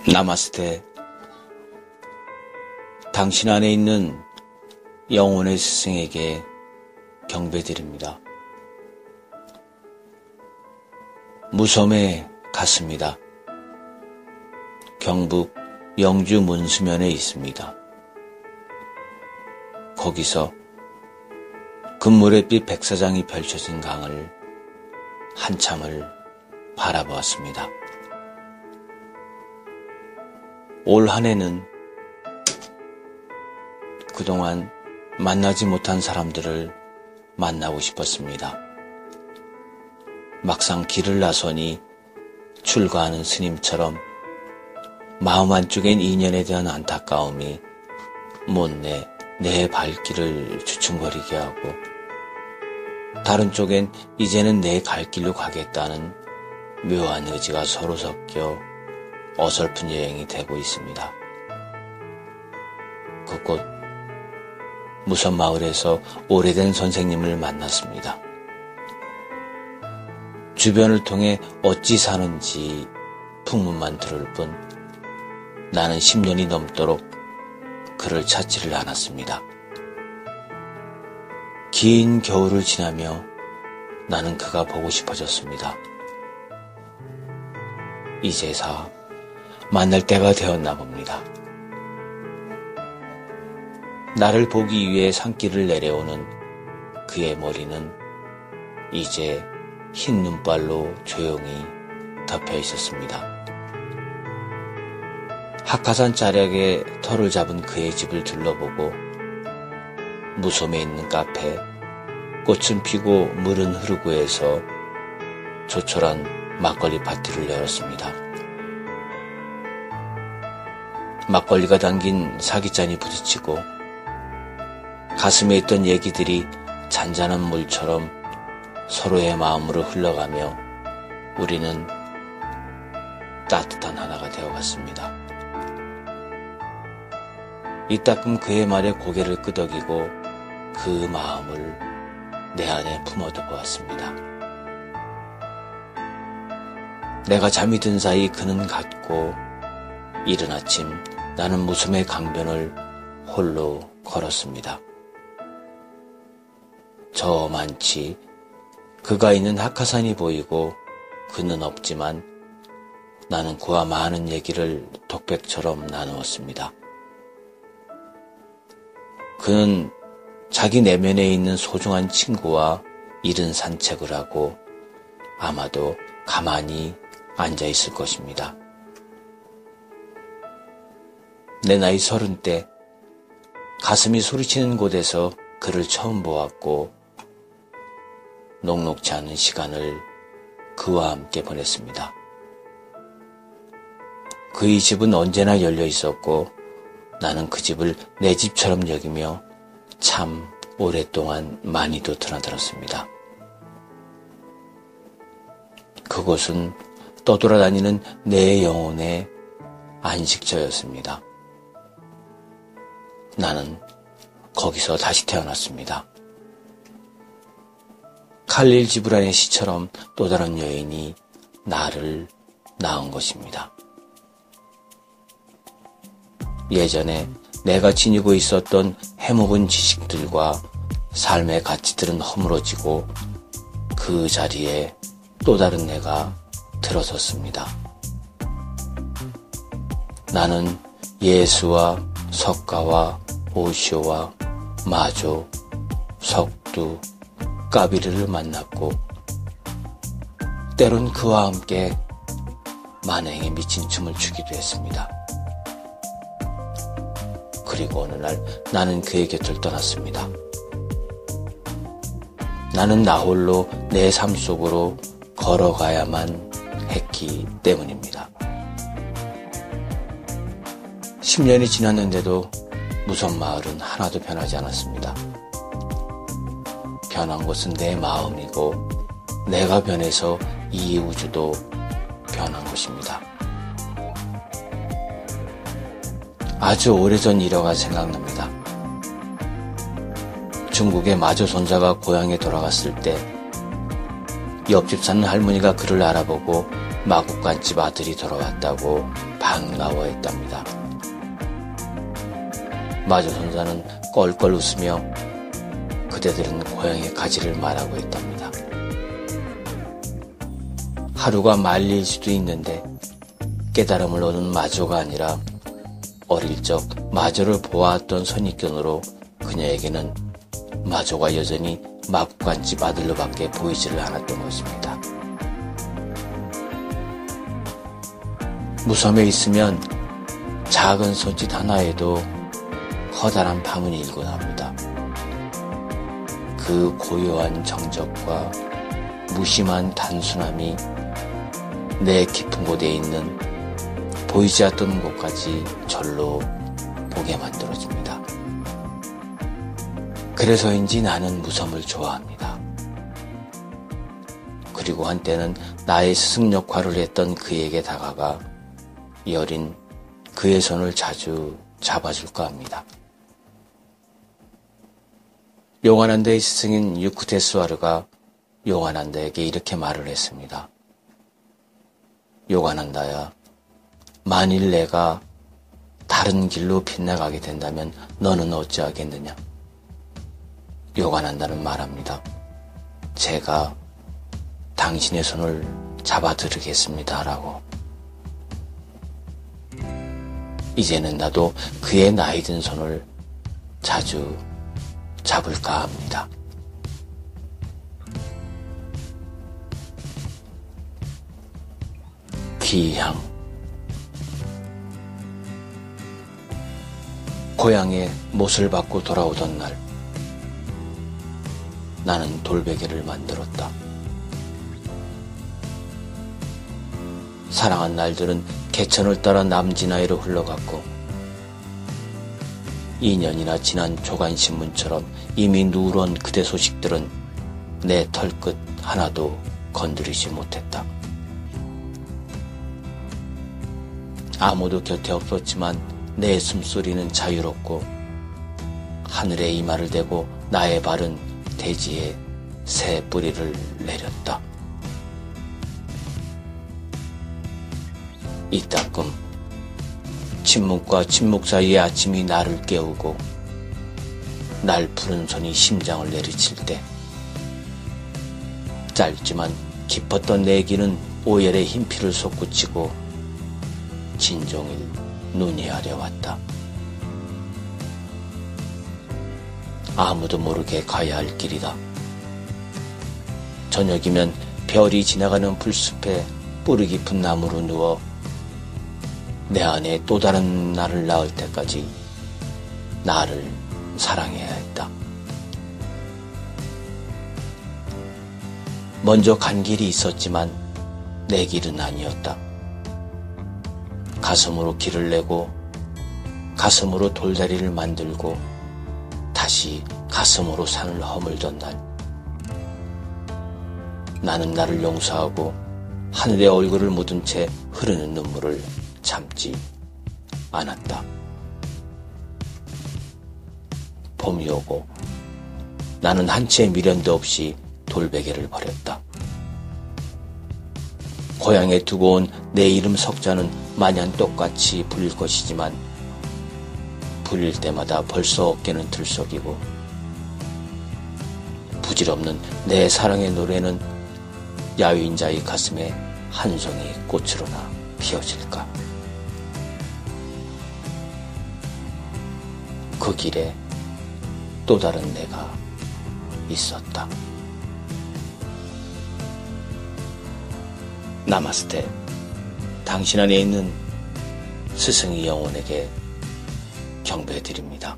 나마스테. 당신 안에 있는 영혼의 스승에게 경배드립니다. 무섬에 갔습니다. 경북 영주 문수면에 있습니다. 거기서 금모래빛 백사장이 펼쳐진 강을 한참을 바라보았습니다. 올 한 해는 그동안 만나지 못한 사람들을 만나고 싶었습니다. 막상 길을 나서니 출가하는 스님처럼 마음 한쪽엔 인연에 대한 안타까움이 못내 내 발길을 주춤거리게 하고, 다른 쪽엔 이제는 내 갈 길로 가겠다는 묘한 의지가 서로 섞여 어설픈 여행이 되고 있습니다. 그곳 무섬 마을에서 오래된 선생님을 만났습니다. 주변을 통해 어찌 사는지 풍문만 들을 뿐 나는 10년이 넘도록 그를 찾지를 않았습니다. 긴 겨울을 지나며 나는 그가 보고 싶어졌습니다. 이제서 만날 때가 되었나 봅니다. 나를 보기 위해 산길을 내려오는 그의 머리는 이제 흰 눈발로 조용히 덮여 있었습니다. 학하산 자락에 터를 잡은 그의 집을 둘러보고 무섬에 있는 카페, 꽃은 피고 물은 흐르고에서 조촐한 막걸리 파티를 열었습니다. 막걸리가 담긴 사기잔이 부딪히고 가슴에 있던 얘기들이 잔잔한 물처럼 서로의 마음으로 흘러가며 우리는 따뜻한 하나가 되어갔습니다. 이따금 그의 말에 고개를 끄덕이고 그 마음을 내 안에 품어두 보았습니다. 내가 잠이 든 사이 그는 갔고 이른 아침 나는 무섬의 강변을 홀로 걸었습니다. 저만치 그가 있는 학하산이 보이고 그는 없지만 나는 그와 많은 얘기를 독백처럼 나누었습니다. 그는 자기 내면에 있는 소중한 친구와 이른 산책을 하고 아마도 가만히 앉아 있을 것입니다. 내 나이 30대 가슴이 소리치는 곳에서 그를 처음 보았고 녹록지 않은 시간을 그와 함께 보냈습니다. 그의 집은 언제나 열려 있었고 나는 그 집을 내 집처럼 여기며 참 오랫동안 많이도 드나들었습니다. 그곳은 떠돌아다니는 내 영혼의 안식처였습니다. 나는 거기서 다시 태어났습니다. 칼릴 지브란의 시처럼 또 다른 여인이 나를 낳은 것입니다. 예전에 내가 지니고 있었던 해묵은 지식들과 삶의 가치들은 허물어지고 그 자리에 또 다른 내가 들어섰습니다. 나는 예수와 석가와 오쇼와 마조, 석두, 까비르를 만났고 때론 그와 함께 만행에 미친 춤을 추기도 했습니다. 그리고 어느 날 나는 그의 곁을 떠났습니다. 나는 나 홀로 내 삶 속으로 걸어가야만 했기 때문입니다. 10년이 지났는데도 무섬 마을은 하나도 변하지 않았습니다. 변한 것은 내 마음이고 내가 변해서 이 우주도 변한 것입니다. 아주 오래전 일화가 생각납니다. 중국의 마조 손자가 고향에 돌아갔을 때 옆집 사는 할머니가 그를 알아보고 마국간집 아들이 돌아왔다고 반가워했답니다. 마조선사는 껄껄 웃으며 그대들은 고향에 가지를 말라고 했답니다. 하루가 말릴 수도 있는데 깨달음을 얻은 마조가 아니라 어릴 적 마조를 보아왔던 선입견으로 그녀에게는 마조가 여전히 마국간집 아들로밖에 보이지를 않았던 것입니다. 무섬에 있으면 작은 손짓 하나에도 커다란 파문이 일고 납니다. 그 고요한 정적과 무심한 단순함이 내 깊은 곳에 있는 보이지 않던 곳까지 절로 보게 만들어줍니다. 그래서인지 나는 무섬을 좋아합니다. 그리고 한때는 나의 스승 역할을 했던 그에게 다가가 이 어린 그의 손을 자주 잡아줄까 합니다. 요가난다의 스승인 유쿠테스와르가 요가난다에게 이렇게 말을 했습니다. 요가난다야, 만일 내가 다른 길로 빗나가게 된다면 너는 어찌하겠느냐? 요가난다는 말합니다. 제가 당신의 손을 잡아드리겠습니다. 라고. 이제는 나도 그의 나이든 손을 자주 잡을까 합니다. 귀향. 고향에 못을 받고 돌아오던 날, 나는 돌베개를 만들었다. 사랑한 날들은 개천을 따라 남진아이로 흘러갔고 2년이나 지난 조간신문처럼 이미 누런 그대 소식들은 내 털끝 하나도 건드리지 못했다. 아무도 곁에 없었지만 내 숨소리는 자유롭고 하늘에 이마를 대고 나의 발은 대지에 새 뿌리를 내렸다. 이따끔 침묵과 침묵 사이의 아침이 나를 깨우고 날 푸른 손이 심장을 내리칠 때 짧지만 깊었던 내 길은 오열의 흰피를 솟구치고 진종일 눈이 아려왔다. 아무도 모르게 가야 할 길이다. 저녁이면 별이 지나가는 풀숲에 뿌리 깊은 나무로 누워 내 안에 또 다른 나를 낳을 때까지 나를 사랑해야 했다. 먼저 간 길이 있었지만 내 길은 아니었다. 가슴으로 길을 내고 가슴으로 돌다리를 만들고 다시 가슴으로 산을 허물던 날, 나는 나를 용서하고 하늘의 얼굴을 묻은 채 흐르는 눈물을 참지 않았다. 봄이 오고 나는 한 채의 미련도 없이 돌베개를 버렸다. 고향에 두고 온 내 이름 석자는 마냥 똑같이 불릴 것이지만 불릴 때마다 벌써 어깨는 들썩이고 부질없는 내 사랑의 노래는 야윈자의 가슴에 한 송이 꽃으로나 피어질까. 그 길에 또 다른 내가 있었다. 나마스테. 당신 안에 있는 스승의 영혼에게 경배드립니다.